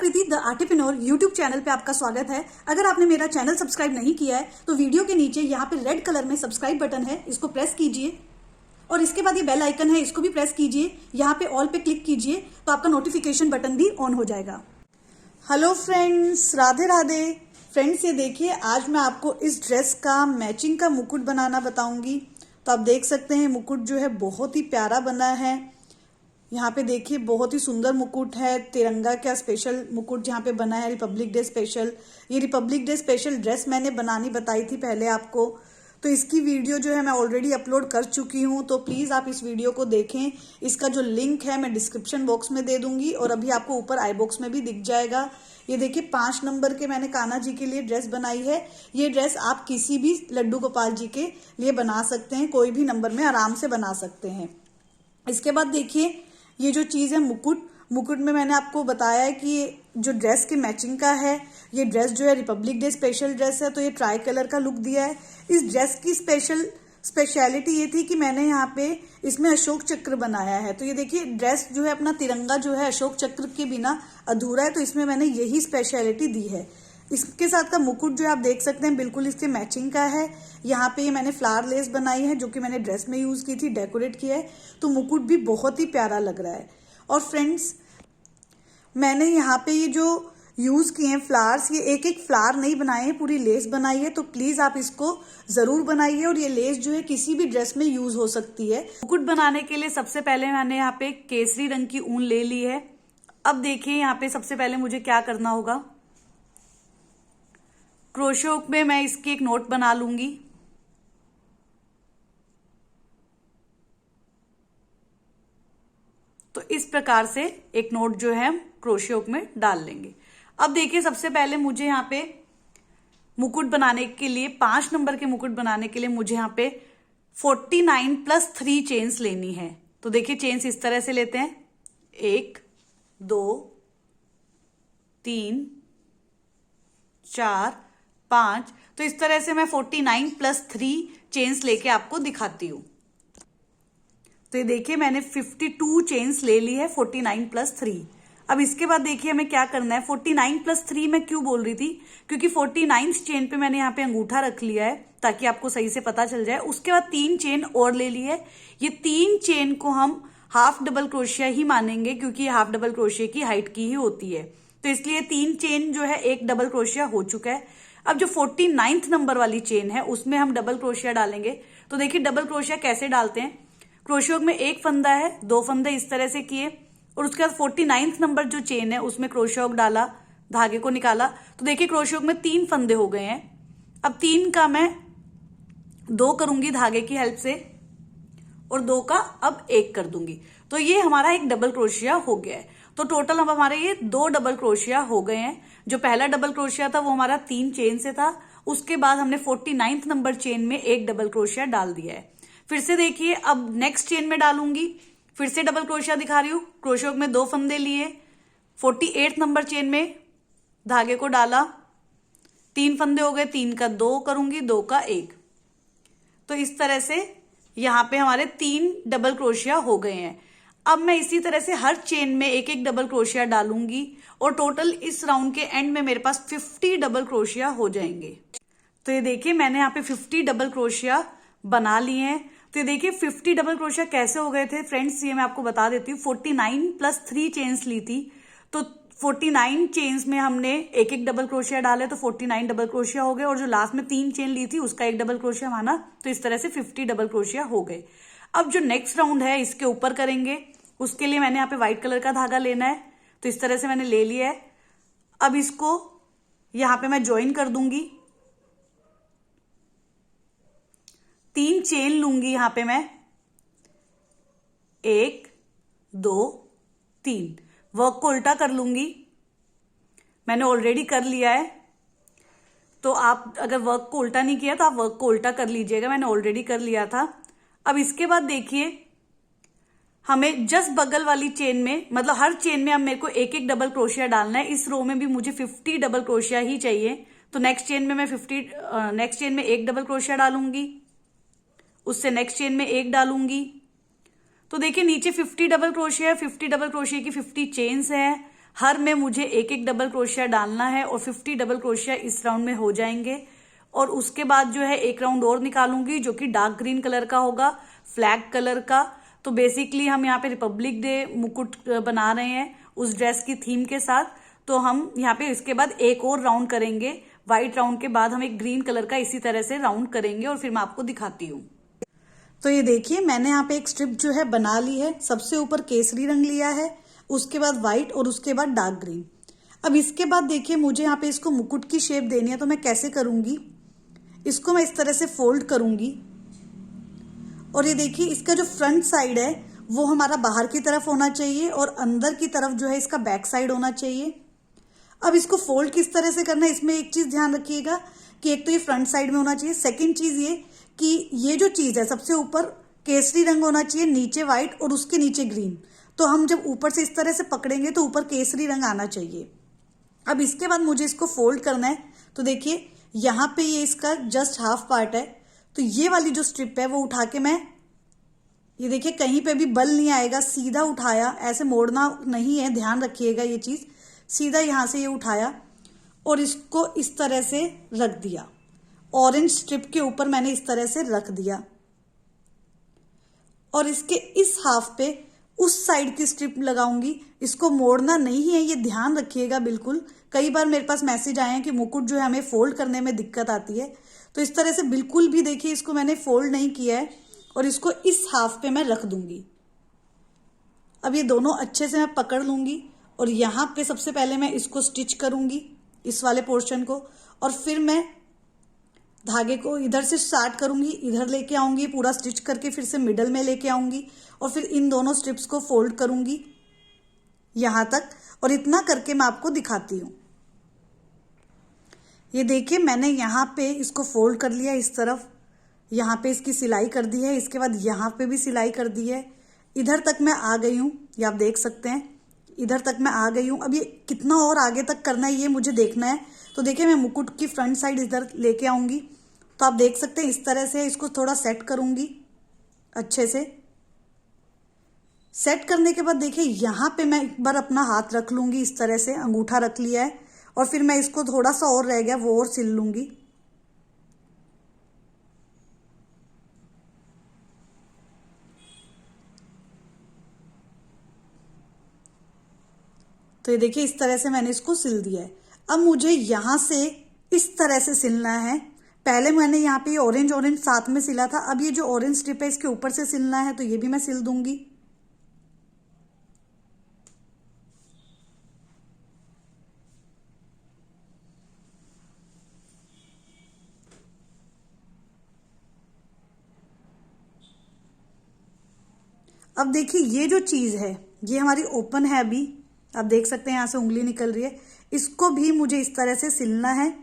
Kriti the आर्टिप्रेन्योर YouTube channel पे आपका स्वागत है। अगर आपने मेरा चैनल सब्सक्राइब नहीं किया है तो वीडियो के नीचे यहाँ पे रेड कलर में सब्सक्राइब बटन है, इसको प्रेस कीजिए और इसके बाद ये बेल आइकन है, इसको भी प्रेस कीजिए। यहाँ पे ऑल पे क्लिक कीजिए तो आपका नोटिफिकेशन बटन भी ऑन हो जाएगा। Hello friends, Radhe Radhe. Friends, ये देखिए आज मैं आपको इस ड्रेस का मैचिंग का मुकुट बनाना बताऊंगी। तो आप देख सकते हैं मुकुट जो है बहुत ही प्यारा बना है। यहाँ पे देखिए बहुत ही सुंदर मुकुट है, तिरंगा का स्पेशल मुकुट यहाँ पे बना है, रिपब्लिक डे स्पेशल। ये रिपब्लिक डे स्पेशल ड्रेस मैंने बनानी बताई थी पहले आपको, तो इसकी वीडियो जो है मैं ऑलरेडी अपलोड कर चुकी हूँ। तो प्लीज़ आप इस वीडियो को देखें। इसका जो लिंक है मैं डिस्क्रिप्शन बॉक्स में दे दूंगी और अभी आपको ऊपर आई बॉक्स में भी दिख जाएगा। ये देखिए 5 नंबर के मैंने कान्हा जी के लिए ड्रेस बनाई है। ये ड्रेस आप किसी भी लड्डू गोपाल जी के लिए बना सकते हैं, कोई भी नंबर में आराम से बना सकते हैं। इसके बाद देखिए ये जो चीज़ है मुकुट में मैंने आपको बताया है कि जो ड्रेस के मैचिंग का है, ये ड्रेस जो है रिपब्लिक डे स्पेशल ड्रेस है, तो ये ट्राई कलर का लुक दिया है। इस ड्रेस की स्पेशलिटी ये थी कि मैंने यहाँ पे इसमें अशोक चक्र बनाया है। तो ये देखिए ड्रेस जो है अपना तिरंगा जो है अशोक चक्र के बिना अधूरा है, तो इसमें मैंने यही स्पेशलिटी दी है। इसके साथ का मुकुट जो आप देख सकते हैं बिल्कुल इसके मैचिंग का है। यहाँ पे मैंने फ्लावर लेस बनाई है जो कि मैंने ड्रेस में यूज की थी, डेकोरेट किया है, तो मुकुट भी बहुत ही प्यारा लग रहा है। और फ्रेंड्स, मैंने यहाँ पे ये जो यूज किए हैं फ्लावर्स, ये एक एक फ्लावर नहीं बनाए हैं, पूरी लेस बनाई है। तो प्लीज आप इसको जरूर बनाइए और ये लेस जो है किसी भी ड्रेस में यूज हो सकती है। मुकुट बनाने के लिए सबसे पहले मैंने यहाँ पे केसरी रंग की ऊन ले ली है। अब देखिए यहाँ पे सबसे पहले मुझे क्या करना होगा, क्रोशे हुक में मैं इसकी एक नोट बना लूंगी। तो इस प्रकार से एक नोट जो है हम क्रोशे हुक में डाल लेंगे। अब देखिए सबसे पहले मुझे यहाँ पे मुकुट बनाने के लिए 5 नंबर के मुकुट बनाने के लिए मुझे यहाँ पे 49 + 3 चेन्स लेनी है। तो देखिए चेन्स इस तरह से लेते हैं, 1 2 3 4 5। तो इस तरह से मैं 49 + 3 चेन्स लेके आपको दिखाती हूं। तो ये देखिए मैंने 52 चेन्स ले ली है 49 + 3। अब इसके बाद देखिए हमें क्या करना है। 49 + 3 मैं क्यों बोल रही थी, क्योंकि 49 चेन पे मैंने यहाँ पे अंगूठा रख लिया है ताकि आपको सही से पता चल जाए। उसके बाद 3 चेन और ले ली है। ये 3 चेन को हम हाफ डबल क्रोशिया ही मानेंगे क्योंकि हाफ डबल क्रोशिया की हाइट की ही होती है। तो इसलिए 3 चेन जो है एक डबल क्रोशिया हो चुका है। अब जो 49 नंबर वाली चेन है उसमें हम डबल क्रोशिया डालेंगे। तो देखिए डबल क्रोशिया कैसे डालते हैं। क्रोशे हुक में एक फंदा है, 2 फंदे इस तरह से किए और उसके बाद 49 नंबर जो चेन है उसमें क्रोशे हुक डाला, धागे को निकाला। तो देखिए क्रोशे हुक में 3 फंदे हो गए हैं। अब 3 का मैं 2 करूंगी धागे की हेल्प से और 2 का अब 1 कर दूंगी। तो ये हमारा एक डबल क्रोशिया हो गया है। तो टोटल अब हमारे ये 2 डबल क्रोशिया हो गए हैं। जो पहला डबल क्रोशिया था वो हमारा 3 चेन से था, उसके बाद हमने 49 नंबर चेन में एक डबल क्रोशिया डाल दिया है। फिर से देखिए अब नेक्स्ट चेन में डालूंगी, फिर से डबल क्रोशिया दिखा रही हूं। क्रोशे हुक में 2 फंदे लिए, 48 नंबर चेन में धागे को डाला, 3 फंदे हो गए, 3 का 2 करूंगी, 2 का 1। तो इस तरह से यहां पे हमारे 3 डबल क्रोशिया हो गए हैं। अब मैं इसी तरह से हर चेन में एक एक डबल क्रोशिया डालूंगी और टोटल इस राउंड के एंड में मेरे पास 50 डबल क्रोशिया हो जाएंगे। तो ये देखिए मैंने यहाँ पे 50 डबल क्रोशिया बना लिए हैं। तो देखिए 50 डबल क्रोशिया कैसे हो गए थे फ्रेंड्स, ये मैं आपको बता देती हूँ। 49 + 3 चेन्स ली थी, तो 49 चेन्स में हमने एक एक डबल क्रोशिया डाले तो 49 डबल क्रोशिया हो गए और जो लास्ट में 3 चेन ली थी उसका एक डबल क्रोशिया माना, तो इस तरह से 50 डबल क्रोशिया हो गए। अब जो नेक्स्ट राउंड है इसके ऊपर करेंगे, उसके लिए मैंने यहाँ पे व्हाइट कलर का धागा लेना है। तो इस तरह से मैंने ले लिया है। अब इसको यहाँ पे मैं ज्वाइन कर दूंगी, 3 चेन लूंगी यहां पे मैं, 1 2 3। वर्क को उल्टा कर लूंगी, मैंने ऑलरेडी कर लिया है। तो आप अगर वर्क को उल्टा नहीं किया तो आप वर्क को उल्टा कर लीजिएगा, मैंने ऑलरेडी कर लिया था। अब इसके बाद देखिए हमें जस्ट बगल वाली चेन में, मतलब हर चेन में अब मेरे को एक एक डबल क्रोशिया डालना है। इस रो में भी मुझे 50 डबल क्रोशिया ही चाहिए। तो नेक्स्ट चेन में मैं नेक्स्ट चेन में एक डबल क्रोशिया डालूंगी, उससे नेक्स्ट चेन में एक डालूंगी। तो देखिए नीचे 50 डबल क्रोशिया है, 50 डबल क्रोशिया की 50 चेन्स है। हर में मुझे एक एक डबल क्रोशिया डालना है और 50 डबल क्रोशिया इस राउंड में हो जाएंगे। और उसके बाद जो है एक राउंड और निकालूंगी जो कि डार्क ग्रीन कलर का होगा, फ्लैग कलर का। तो बेसिकली हम यहाँ पे रिपब्लिक डे मुकुट बना रहे हैं उस ड्रेस की थीम के साथ। तो हम यहाँ पे इसके बाद एक और राउंड करेंगे, व्हाइट राउंड के बाद हम एक ग्रीन कलर का इसी तरह से राउंड करेंगे और फिर मैं आपको दिखाती हूँ। तो ये देखिए मैंने यहाँ पे एक स्ट्रिप जो है बना ली है। सबसे ऊपर केसरी रंग लिया है, उसके बाद व्हाइट और उसके बाद डार्क ग्रीन। अब इसके बाद देखिए मुझे यहाँ पे इसको मुकुट की शेप देनी है, तो मैं कैसे करूंगी, इसको मैं इस तरह से फोल्ड करूंगी और ये देखिए इसका जो फ्रंट साइड है वो हमारा बाहर की तरफ होना चाहिए और अंदर की तरफ जो है इसका बैक साइड होना चाहिए। अब इसको फोल्ड किस तरह से करना है, इसमें एक चीज ध्यान रखिएगा कि एक तो ये फ्रंट साइड में होना चाहिए, सेकंड चीज ये कि ये जो चीज है सबसे ऊपर केसरी रंग होना चाहिए, नीचे व्हाइट और उसके नीचे ग्रीन। तो हम जब ऊपर से इस तरह से पकड़ेंगे तो ऊपर केसरी रंग आना चाहिए। अब इसके बाद मुझे इसको फोल्ड करना है। तो देखिए यहाँ पे ये इसका जस्ट हाफ पार्ट है, तो ये वाली जो स्ट्रिप है वो उठा के मैं, ये देखिए कहीं पे भी बल नहीं आएगा, सीधा उठाया, ऐसे मोड़ना नहीं है, ध्यान रखिएगा ये चीज। सीधा यहां से ये उठाया और इसको इस तरह से रख दिया, ऑरेंज स्ट्रिप के ऊपर मैंने इस तरह से रख दिया और इसके इस हाफ पे उस साइड की स्ट्रिप लगाऊंगी। इसको मोड़ना नहीं है, ये ध्यान रखिएगा बिल्कुल। कई बार मेरे पास मैसेज आए हैं कि मुकुट जो है हमें फोल्ड करने में दिक्कत आती है, तो इस तरह से बिल्कुल भी देखिए इसको मैंने फोल्ड नहीं किया है और इसको इस हाफ पे मैं रख दूंगी। अब ये दोनों अच्छे से मैं पकड़ लूंगी और यहाँ पे सबसे पहले मैं इसको स्टिच करूंगी, इस वाले पोर्शन को, और फिर मैं धागे को इधर से स्टार्ट करूंगी, इधर लेके आऊंगी, पूरा स्टिच करके फिर से मिडल में लेके आऊंगी और फिर इन दोनों स्ट्रिप्स को फोल्ड करूंगी यहां तक। और इतना करके मैं आपको दिखाती हूं। ये देखिए मैंने यहाँ पे इसको फोल्ड कर लिया इस तरफ, यहाँ पे इसकी सिलाई कर दी है, इसके बाद यहाँ पे भी सिलाई कर दी है। इधर तक मैं आ गई हूँ, ये आप देख सकते हैं, इधर तक मैं आ गई हूँ। अब ये कितना और आगे तक करना है ये मुझे देखना है। तो देखिए मैं मुकुट की फ्रंट साइड इधर लेके आऊंगी, तो आप देख सकते हैं इस तरह से इसको थोड़ा सेट करूंगी अच्छे से। सेट करने के बाद देखिए यहाँ पे मैं एक बार अपना हाथ रख लूंगी, इस तरह से अंगूठा रख लिया है और फिर मैं इसको थोड़ा सा और रह गया वो और सिल लूंगी। तो ये देखिए इस तरह से मैंने इसको सिल दिया है। अब मुझे यहां से इस तरह से सिलना है। पहले मैंने यहाँ पे ऑरेंज ऑरेंज साथ में सिला था, अब ये जो ऑरेंज स्ट्रिप है इसके ऊपर से सिलना है, तो ये भी मैं सिल दूंगी। अब देखिए ये जो चीज है ये हमारी ओपन है, अभी आप देख सकते हैं यहां से उंगली निकल रही है, इसको भी मुझे इस तरह से सिलना है।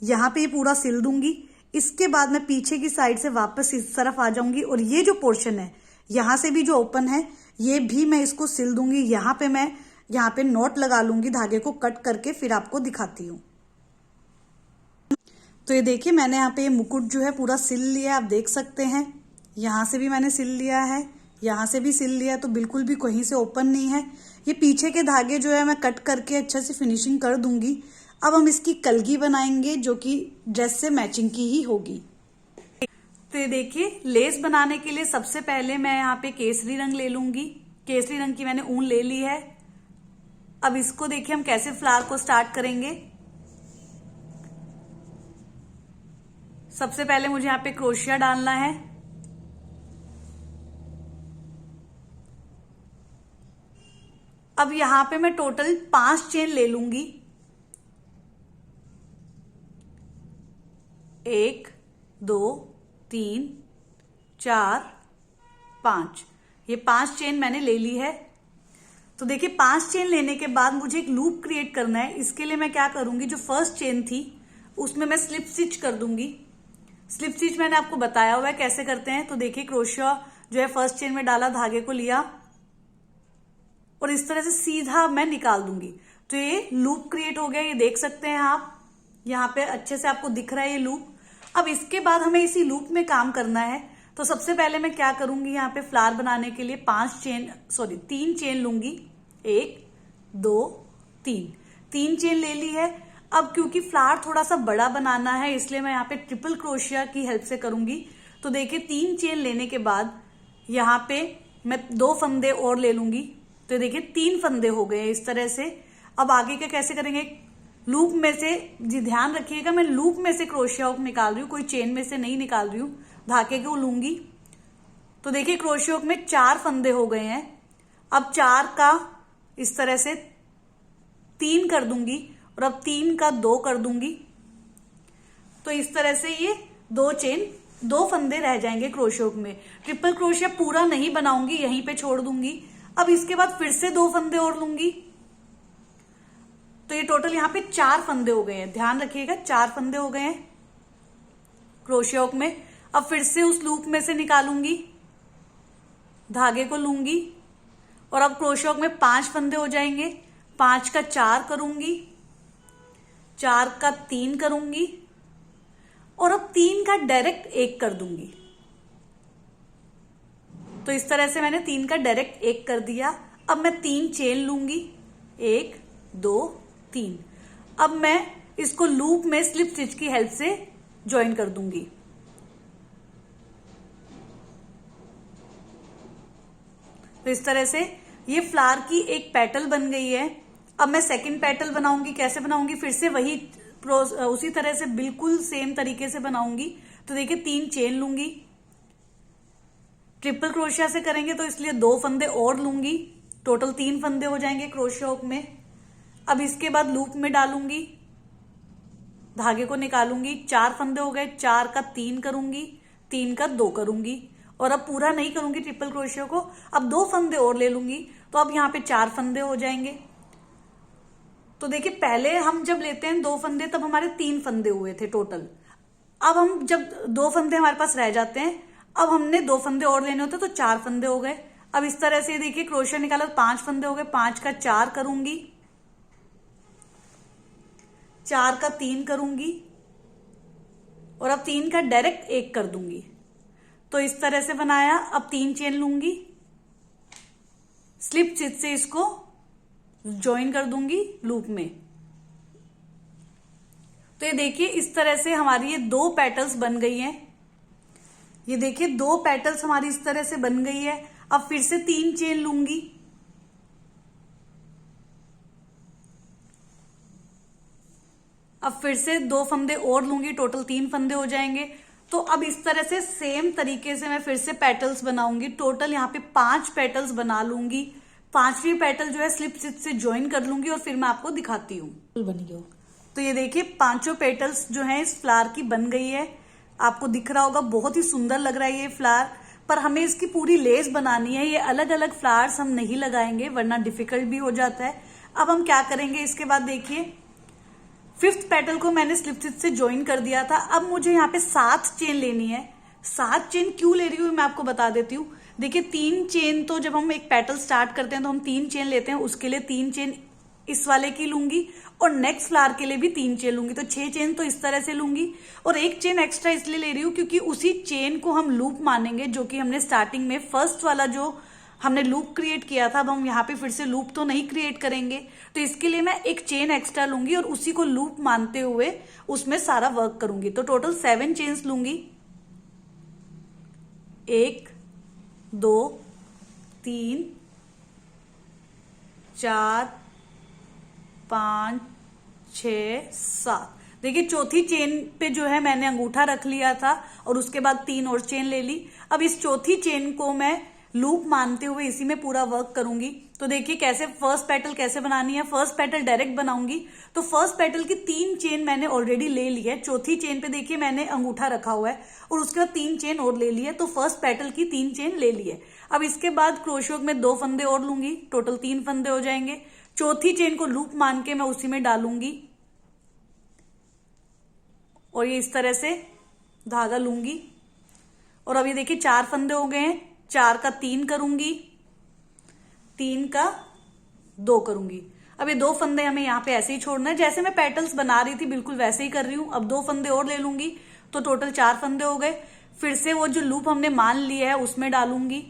यहाँ पे ये पूरा सिल दूंगी। इसके बाद मैं पीछे की साइड से वापस इस तरफ आ जाऊंगी और ये जो पोर्शन है यहां से भी जो ओपन है ये भी मैं इसको सिल दूंगी। यहाँ पे मैं यहाँ पे नॉट लगा लूंगी धागे को कट करके, फिर आपको दिखाती हूँ। तो ये देखिए मैंने यहाँ पे ये मुकुट जो है पूरा सिल लिया, आप देख सकते हैं। यहाँ से भी मैंने सिल लिया है, यहाँ से भी सिल लिया, तो बिल्कुल भी कहीं से ओपन नहीं है। ये पीछे के धागे जो है मैं कट करके अच्छे से फिनिशिंग कर दूंगी। अब हम इसकी कलगी बनाएंगे जो कि ड्रेस से मैचिंग की ही होगी। तो ये देखिए लेस बनाने के लिए सबसे पहले मैं यहाँ पे केसरी रंग ले लूंगी। केसरी रंग की मैंने ऊन ले ली है। अब इसको देखिए हम कैसे फ्लावर को स्टार्ट करेंगे। सबसे पहले मुझे यहाँ पे क्रोशिया डालना है। अब यहां पे मैं टोटल 5 चेन ले लूंगी। 1 2 3 4 5, ये 5 चेन मैंने ले ली है। तो देखिए 5 चेन लेने के बाद मुझे एक लूप क्रिएट करना है। इसके लिए मैं क्या करूंगी, जो फर्स्ट चेन थी उसमें मैं स्लिप स्टिच कर दूंगी। स्लिप स्टिच मैंने आपको बताया हुआ है कैसे करते हैं। तो देखिए क्रोशिया जो है फर्स्ट चेन में डाला, धागे को लिया और इस तरह से सीधा मैं निकाल दूंगी। तो ये लूप क्रिएट हो गया, ये देख सकते हैं आप, यहाँ पे अच्छे से आपको दिख रहा है ये लूप। अब इसके बाद हमें इसी लूप में काम करना है। तो सबसे पहले मैं क्या करूंगी, यहाँ पे फ्लावर बनाने के लिए 3 चेन लूंगी। 1 2 3, 3 चेन ले ली है। अब क्योंकि फ्लावर थोड़ा सा बड़ा बनाना है इसलिए मैं यहाँ पे ट्रिपल क्रोशिया की हेल्प से करूंगी। तो देखिए 3 चेन लेने के बाद यहाँ पे मैं 2 फंदे और ले लूंगी। तो देखिए 3 फंदे हो गए इस तरह से। अब आगे का कैसे करेंगे, लूप में से, जी ध्यान रखिएगा मैं लूप में से क्रोशिया हुक निकाल रही हूँ, कोई चेन में से नहीं निकाल रही हूँ, धागे को लूंगी। तो देखिए क्रोशिया हुक में 4 फंदे हो गए हैं। अब 4 का इस तरह से 3 कर दूंगी और अब 3 का 2 कर दूंगी। तो इस तरह से ये 2 फंदे रह जाएंगे क्रोशिया हुक में। ट्रिपल क्रोशिया पूरा नहीं बनाऊंगी, यहीं पे छोड़ दूंगी। अब इसके बाद फिर से 2 फंदे और लूंगी। तो ये टोटल यहाँ पे 4 फंदे हो गए हैं, ध्यान रखिएगा 4 फंदे हो गए हैं क्रोशिया हुक में। अब फिर से उस लूप में से निकालूंगी, धागे को लूंगी और अब क्रोशिया हुक में 5 फंदे हो जाएंगे। 5 का 4 करूंगी, 4 का 3 करूंगी और अब 3 का डायरेक्ट 1 कर दूंगी। तो इस तरह से मैंने 3 का डायरेक्ट 1 कर दिया। अब मैं 3 चेन लूंगी, 1 2 3। अब मैं इसको लूप में स्लिप स्टिच की हेल्प से ज्वाइन कर दूंगी। तो इस तरह से ये फ्लावर की एक पेटल बन गई है। अब मैं सेकंड पेटल बनाऊंगी, कैसे बनाऊंगी, फिर से वही उसी तरह से बिल्कुल सेम तरीके से बनाऊंगी। तो देखिए 3 चेन लूंगी, ट्रिपल क्रोशिया से करेंगे तो इसलिए 2 फंदे और लूंगी, टोटल 3 फंदे हो जाएंगे क्रोशिया हुक में। अब इसके बाद लूप में डालूंगी, धागे को निकालूंगी, 4 फंदे हो गए, 4 का 3 करूंगी, 3 का 2 करूंगी और अब पूरा नहीं करूंगी ट्रिपल क्रोशिया को। अब 2 फंदे और ले लूंगी, तो अब यहाँ पे 4 फंदे हो जाएंगे। तो देखिए पहले हम जब लेते हैं 2 फंदे तब हमारे 3 फंदे हुए थे टोटल। अब हम जब 2 फंदे हमारे पास रह जाते हैं, अब हमने 2 फंदे और लेने होते तो 4 फंदे हो गए। अब इस तरह से देखिए क्रोशिया निकाला, 5 फंदे हो गए, 5 का 4 करूंगी, 4 का 3 करूंगी और अब 3 का डायरेक्ट 1 कर दूंगी। तो इस तरह से बनाया। अब 3 चेन लूंगी, स्लिप स्टिच से इसको ज्वाइन कर दूंगी लूप में। तो ये देखिए इस तरह से हमारी ये 2 पेटल्स बन गई हैं। ये देखिए 2 पेटल्स हमारी इस तरह से बन गई है। अब फिर से 3 चेन लूंगी, अब फिर से 2 फंदे और लूंगी, टोटल 3 फंदे हो जाएंगे। तो अब इस तरह से सेम तरीके से मैं फिर से पेटल्स बनाऊंगी। टोटल यहाँ पे 5 पेटल्स बना लूंगी। 5वीं पेटल जो है स्लिप स्टिच से ज्वाइन कर लूंगी और फिर मैं आपको दिखाती हूँ। बन गया। तो ये देखिए 5 पेटल्स जो है इस फ्लावर की बन गई है। आपको दिख रहा होगा बहुत ही सुंदर लग रहा है ये फ्लावर, पर हमें इसकी पूरी लेस बनानी है। ये अलग अलग फ्लावर्स हम नहीं लगाएंगे वरना डिफिकल्ट भी हो जाता है। अब हम क्या करेंगे, इसके बाद देखिए 5th पेटल को मैंने स्लिप स्टिच से ज्वाइन कर दिया था। अब मुझे यहाँ पे 7 चेन लेनी है। 7 चेन क्यों ले रही हूँ मैं आपको बता देती हूँ। देखिए 3 चेन तो जब हम एक पेटल स्टार्ट करते हैं तो हम 3 चेन लेते हैं, उसके लिए 3 चेन इस वाले की लूंगी और नेक्स्ट फ्लावर के लिए भी 3 चेन लूंगी। तो 6 चेन तो इस तरह से लूंगी और 1 चेन एक्स्ट्रा इसलिए ले रही हूँ क्योंकि उसी चेन को हम लूप मानेंगे जो कि हमने स्टार्टिंग में फर्स्ट वाला जो हमने लूप क्रिएट किया था। अब हम यहाँ पे फिर से लूप तो नहीं क्रिएट करेंगे, तो इसके लिए मैं 1 चेन एक्स्ट्रा लूंगी और उसी को लूप मानते हुए उसमें सारा वर्क करूंगी। तो टोटल 7 चेन्स लूंगी, 1 2 3 4 5 6 7। देखिए चौथी चेन पे जो है मैंने अंगूठा रख लिया था और उसके बाद 3 और चेन ले ली। अब इस चौथी चेन को मैं लूप मानते हुए इसी में पूरा वर्क करूंगी। तो देखिए कैसे फर्स्ट पेटल कैसे बनानी है। फर्स्ट पेटल डायरेक्ट बनाऊंगी। तो फर्स्ट पेटल की 3 चेन मैंने ऑलरेडी ले ली है। चौथी चेन पे देखिए मैंने अंगूठा रखा हुआ है और उसके बाद 3 चेन और ले ली है। तो फर्स्ट पेटल की 3 चेन ले ली है। अब इसके बाद क्रोशिया में 2 फंदे और लूंगी, टोटल 3 फंदे हो जाएंगे। चौथी चेन को लूप मान के मैं उसी में डालूंगी और ये इस तरह से धागा लूंगी और अब ये देखिए 4 फंदे हो गए हैं। 4 का 3 करूंगी, 3 का 2 करूंगी। अब ये 2 फंदे हमें यहाँ पे ऐसे ही छोड़ना है, जैसे मैं पेटल्स बना रही थी बिल्कुल वैसे ही कर रही हूं। अब 2 फंदे और ले लूंगी तो टोटल 4 फंदे हो गए। फिर से वो जो लूप हमने मान लिया है उसमें डालूंगी।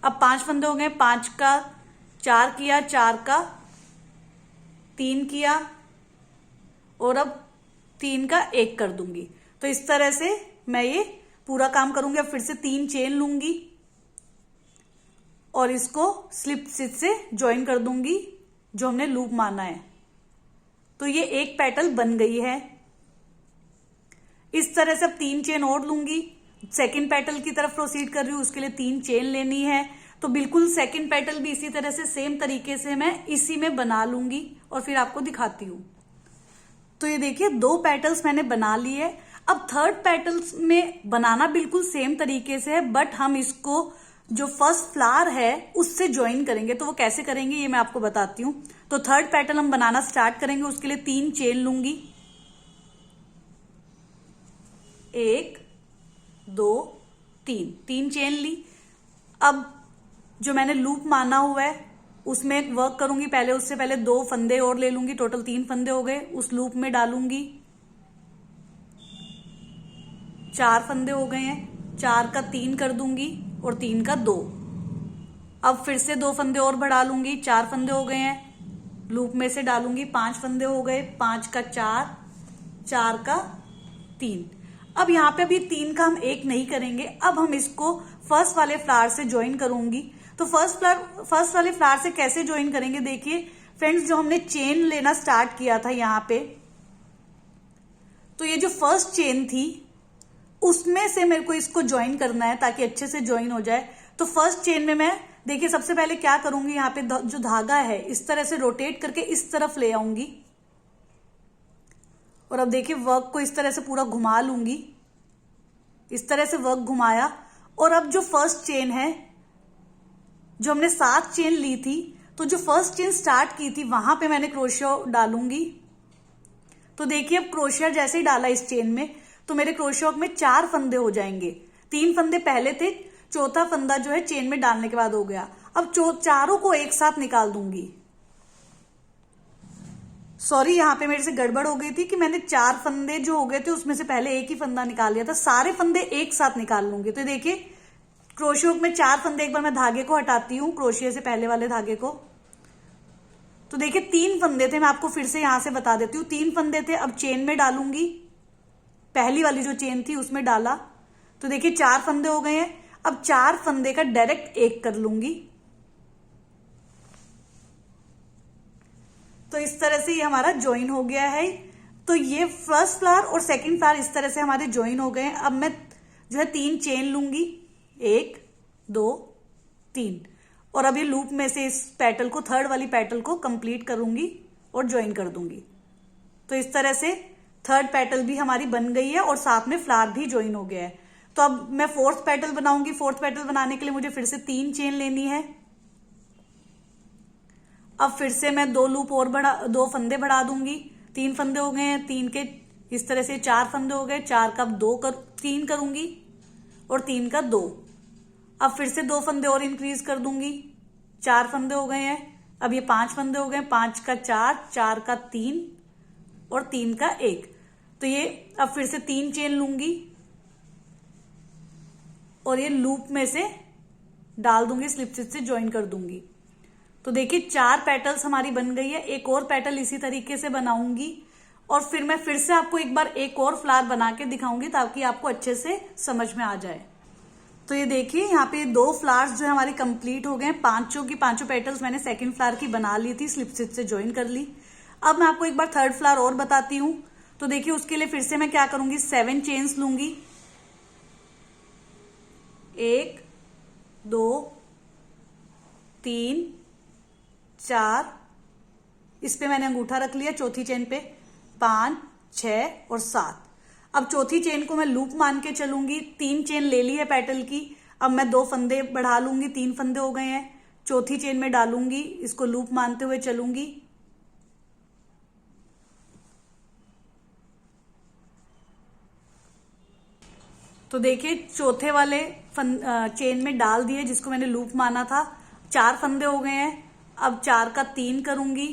अब 5 फंदे हो गए, 5 का 4 किया, 4 का 3 किया और अब 3 का 1 कर दूंगी। तो इस तरह से मैं ये पूरा काम करूंगी। अब फिर से 3 चेन लूंगी और इसको स्लिप स्टिच से ज्वाइन कर दूंगी जो हमने लूप माना है। तो ये एक पेटल बन गई है। इस तरह से अब 3 चेन और लूंगी। सेकंड पेटल की तरफ प्रोसीड कर रही हूं, उसके लिए 3 चेन लेनी है। तो बिल्कुल सेकंड पेटल भी इसी तरह से सेम तरीके से मैं इसी में बना लूंगी और फिर आपको दिखाती हूं। तो ये देखिए 2 पेटल्स मैंने बना लिए है। अब थर्ड पेटल्स में बनाना बिल्कुल सेम तरीके से है, बट हम इसको जो फर्स्ट फ्लावर है उससे ज्वाइन करेंगे। तो वो कैसे करेंगे ये मैं आपको बताती हूँ। तो थर्ड पेटल हम बनाना स्टार्ट करेंगे, उसके लिए 3 चेन लूंगी। 1 2 3 चेन ली। अब जो मैंने लूप माना हुआ है उसमें वर्क करूंगी। पहले उससे पहले 2 फंदे और ले लूंगी, टोटल 3 फंदे हो गए। उस लूप में डालूंगी, 4 फंदे हो गए हैं। 4 का 3 कर दूंगी और 3 का 2। अब फिर से 2 फंदे और बढ़ा लूंगी, 4 फंदे हो गए हैं। लूप में से डालूंगी, 5 फंदे हो गए। 5 का 4, 4 का 3। अब यहाँ पे अभी 3 का हम 1 नहीं करेंगे, अब हम इसको फर्स्ट वाले फ्लावर से ज्वाइन करूंगी। तो फर्स्ट वाले फ्लावर से कैसे ज्वाइन करेंगे देखिए फ्रेंड्स, जो हमने चेन लेना स्टार्ट किया था यहाँ पे, तो ये जो फर्स्ट चेन थी उसमें से मेरे को इसको ज्वाइन करना है ताकि अच्छे से ज्वाइन हो जाए। तो फर्स्ट चेन में मैं देखिए सबसे पहले क्या करूंगी, यहाँ पे जो धागा है इस तरह से रोटेट करके इस तरफ ले आऊंगी और अब देखिए वर्क को इस तरह से पूरा घुमा लूंगी। इस तरह से वर्क घुमाया और अब जो फर्स्ट चेन है, जो हमने 7 चेन ली थी, तो जो फर्स्ट चेन स्टार्ट की थी वहां पे मैंने क्रोशिया डालूंगी। तो देखिए अब क्रोशिया जैसे ही डाला इस चेन में तो मेरे क्रोशिया में 4 फंदे हो जाएंगे। 3 फंदे पहले थे, चौथा फंदा जो है चेन में डालने के बाद हो गया। अब चारों को एक साथ निकाल दूंगी। सॉरी, यहां पे मेरे से गड़बड़ हो गई थी कि मैंने 4 फंदे जो हो गए थे उसमें से पहले एक ही फंदा निकाल लिया था। सारे फंदे एक साथ निकाल लूंगी। तो देखिए क्रोशिया में 4 फंदे, एक बार मैं धागे को हटाती हूँ क्रोशिया से पहले वाले धागे को। तो देखिए 3 फंदे थे, मैं आपको फिर से यहां से बता देती हूँ। 3 फंदे थे, अब चेन में डालूंगी। पहली वाली जो चेन थी उसमें डाला तो देखिए 4 फंदे हो गए हैं। अब 4 फंदे का डायरेक्ट 1 कर लूंगी। तो इस तरह से ये हमारा ज्वाइन हो गया है। तो ये फर्स्ट फ्लावर और सेकंड फ्लावर इस तरह से हमारे ज्वाइन हो गए हैं। अब मैं जो है 3 चेन लूंगी, 1 2 3, और अब ये लूप में से इस पेटल को, थर्ड वाली पेटल को कंप्लीट करूंगी और ज्वाइन कर दूंगी। तो इस तरह से थर्ड पेटल भी हमारी बन गई है और साथ में फ्लावर भी ज्वाइन हो गया है। तो अब मैं फोर्थ पेटल बनाऊंगी। फोर्थ पेटल बनाने के लिए मुझे फिर से 3 चेन लेनी है। अब फिर से मैं 2 लूप और 2 फंदे बढ़ा दूंगी। 3 फंदे हो गए हैं, 3 के इस तरह से 4 फंदे हो गए। 4 का 3 करूंगी और 3 का 2। अब फिर से 2 फंदे और इंक्रीज कर दूंगी। 4 फंदे हो गए हैं। अब ये 5 फंदे हो गए। 5 का 4, 4 का 3 और 3 का 1। तो ये अब फिर से 3 चेन लूंगी और ये लूप में से डाल दूंगी, स्लिप स्टिच से ज्वाइन कर दूंगी। तो देखिए 4 पेटल्स हमारी बन गई है। एक और पेटल इसी तरीके से बनाऊंगी और फिर मैं फिर से आपको एक बार एक और फ्लावर बना के दिखाऊंगी ताकि आपको अच्छे से समझ में आ जाए। तो ये देखिए यहाँ पे 2 फ्लावर्स जो है हमारे कंप्लीट हो गए। पांचों की पांचों पेटल्स मैंने सेकंड फ्लावर की बना ली थी, स्लिप स्टिच से ज्वाइन कर ली। अब मैं आपको एक बार थर्ड फ्लावर और बताती हूँ। तो देखिए उसके लिए फिर से मैं क्या करूंगी, 7 चेन्स लूंगी। 1 2 3 4, इस पे मैंने अंगूठा रख लिया चौथी चेन पे, 5 6 और 7। अब चौथी चेन को मैं लूप मान के चलूंगी। 3 चेन ले ली है पेटल की। अब मैं 2 फंदे बढ़ा लूंगी, 3 फंदे हो गए हैं। चौथी चेन में डालूंगी, इसको लूप मानते हुए चलूंगी। तो देखिए चौथे वाले चेन में डाल दिए जिसको मैंने लूप माना था। 4 फंदे हो गए हैं। अब 4 का 3 करूंगी,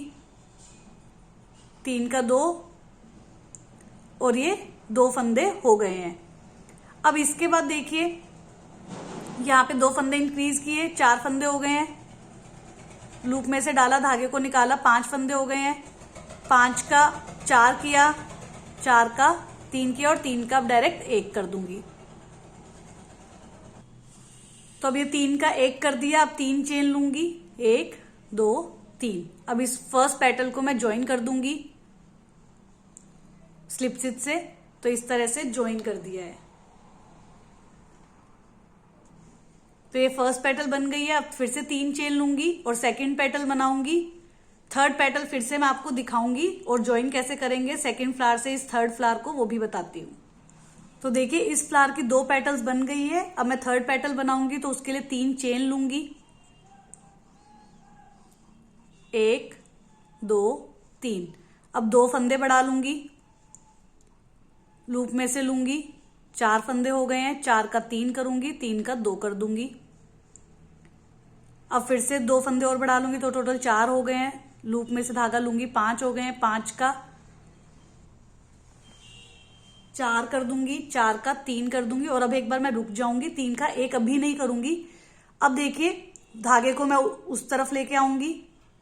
3 का 2 और ये 2 फंदे हो गए हैं। अब इसके बाद देखिए यहाँ पे 2 फंदे इंक्रीज किए, 4 फंदे हो गए हैं। लूप में से डाला, धागे को निकाला, 5 फंदे हो गए हैं। 5 का 4 किया, 4 का 3 किया और 3 का अब डायरेक्ट 1 कर दूंगी। तो अब ये 3 का 1 कर दिया। अब 3 चेन लूंगी, 1 2 3। अब इस फर्स्ट पेटल को मैं ज्वाइन कर दूंगी स्लिप स्टिच से। तो इस तरह से ज्वाइन कर दिया है। तो ये फर्स्ट पेटल बन गई है। अब फिर से 3 चेन लूंगी और सेकंड पेटल बनाऊंगी। थर्ड पेटल फिर से मैं आपको दिखाऊंगी और ज्वाइन कैसे करेंगे सेकंड फ्लावर से इस थर्ड फ्लावर को, वो भी बताती हूँ। तो देखिए इस फ्लावर की 2 पेटल्स बन गई है। अब मैं थर्ड पेटल बनाऊंगी तो उसके लिए 3 चेन लूंगी, 1 2 3। अब 2 फंदे बढ़ा लूंगी, लूप में से लूंगी, 4 फंदे हो गए हैं। 4 का 3 करूंगी, 3 का 2 कर दूंगी। अब फिर से 2 फंदे और बढ़ा लूंगी तो टोटल 4 हो गए हैं। लूप में से धागा लूंगी, 5 हो गए हैं। 5 का 4 कर दूंगी, 4 का 3 कर दूंगी और अब एक बार मैं रुक जाऊंगी। 3 का 1 अभी नहीं करूंगी। अब देखिए धागे को मैं उस तरफ लेके आऊंगी,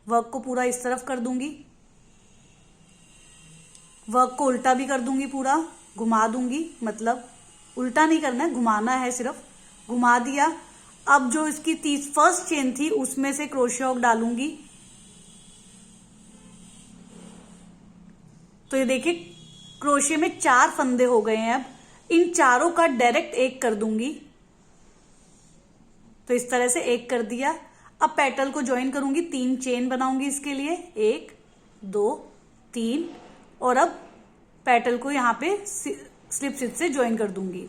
वर्क को पूरा इस तरफ कर दूंगी, वर्क को उल्टा भी कर दूंगी, पूरा घुमा दूंगी। मतलब उल्टा नहीं करना है, घुमाना है, सिर्फ घुमा दिया। अब जो इसकी फर्स्ट चेन थी उसमें से क्रोशिया हुक डालूंगी। तो ये देखिए क्रोशिया में 4 फंदे हो गए हैं। अब इन चारों का डायरेक्ट 1 कर दूंगी। तो इस तरह से 1 कर दिया। अब पेटल को ज्वाइन करूंगी, 3 चेन बनाऊंगी इसके लिए, 1 2 3 और अब पेटल को यहां पे स्लिप स्टिच से ज्वाइन कर दूंगी।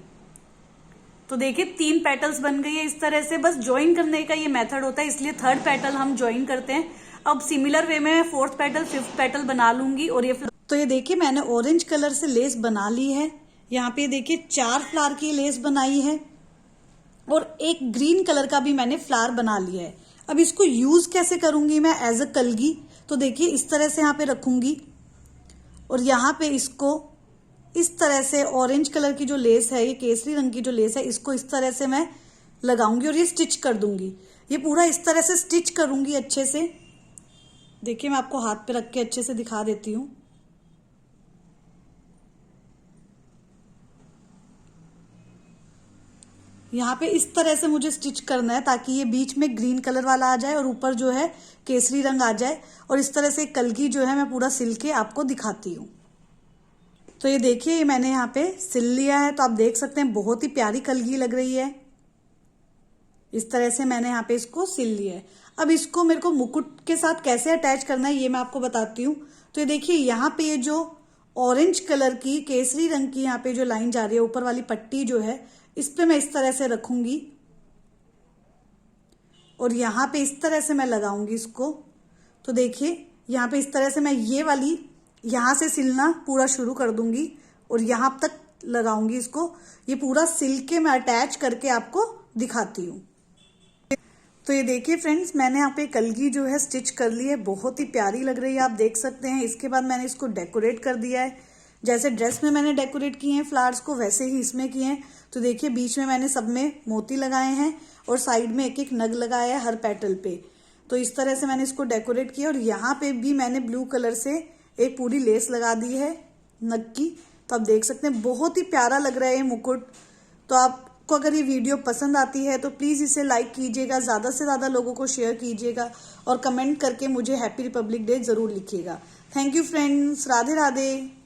तो देखिए 3 पेटल्स बन गई है इस तरह से। बस ज्वाइन करने का ये मेथड होता है, इसलिए थर्ड पेटल हम ज्वाइन करते हैं। अब सिमिलर वे में फोर्थ पेटल, फिफ्थ पेटल बना लूंगी। और ये तो ये देखिए मैंने ऑरेंज कलर से लेस बना ली है। यहाँ पे देखिए 4 फ्लावर की लेस बनाई है और एक ग्रीन कलर का भी मैंने फ्लावर बना लिया है। अब इसको यूज कैसे करूंगी मैं एज अ कलगी, तो देखिए इस तरह से यहाँ पे रखूंगी और यहाँ पे इसको इस तरह से ऑरेंज कलर की जो लेस है, ये केसरी रंग की जो लेस है, इसको इस तरह से मैं लगाऊंगी और ये स्टिच कर दूंगी। ये पूरा इस तरह से स्टिच करूंगी अच्छे से। देखिए मैं आपको हाथ पे रख के अच्छे से दिखा देती हूँ। यहाँ पे इस तरह से मुझे स्टिच करना है ताकि ये बीच में ग्रीन कलर वाला आ जाए और ऊपर जो है केसरी रंग आ जाए। और इस तरह से कलगी जो है मैं पूरा सिल के आपको दिखाती हूँ। तो ये देखिए ये मैंने यहाँ पे सिल लिया है। तो आप देख सकते हैं बहुत ही प्यारी कलगी लग रही है। इस तरह से मैंने यहाँ पे इसको सिल लिया है। अब इसको मेरे को मुकुट के साथ कैसे अटैच करना है ये मैं आपको बताती हूँ। तो ये देखिए यहाँ पे ये जो ऑरेंज कलर की केसरी रंग की यहाँ पे जो लाइन जा रही है, ऊपर वाली पट्टी जो है, इस पे मैं इस तरह से रखूंगी और यहाँ पे इस तरह से मैं लगाऊंगी इसको। तो देखिए यहाँ पे इस तरह से मैं ये वाली यहाँ से सिलना पूरा शुरू कर दूंगी और यहाँ तक लगाऊंगी इसको। ये पूरा सिल के मैं अटैच करके आपको दिखाती हूँ। तो ये देखिए फ्रेंड्स मैंने यहाँ पे कलगी जो है स्टिच कर ली है, बहुत ही प्यारी लग रही है, आप देख सकते हैं। इसके बाद मैंने इसको डेकोरेट कर दिया है। जैसे ड्रेस में मैंने डेकोरेट किए हैं फ्लावर्स को, वैसे ही इसमें किए हैं। तो देखिए बीच में मैंने सब में मोती लगाए हैं और साइड में एक एक नग लगाया है हर पेटल पे। तो इस तरह से मैंने इसको डेकोरेट किया और यहाँ पे भी मैंने ब्लू कलर से एक पूरी लेस लगा दी है नग की। तो आप देख सकते हैं बहुत ही प्यारा लग रहा है ये मुकुट। तो आपको अगर ये वीडियो पसंद आती है तो प्लीज़ इसे लाइक कीजिएगा, ज़्यादा से ज़्यादा लोगों को शेयर कीजिएगा और कमेंट करके मुझे हैप्पी रिपब्लिक डे ज़रूर लिखिएगा। Thank you friends, Radhe Radhe.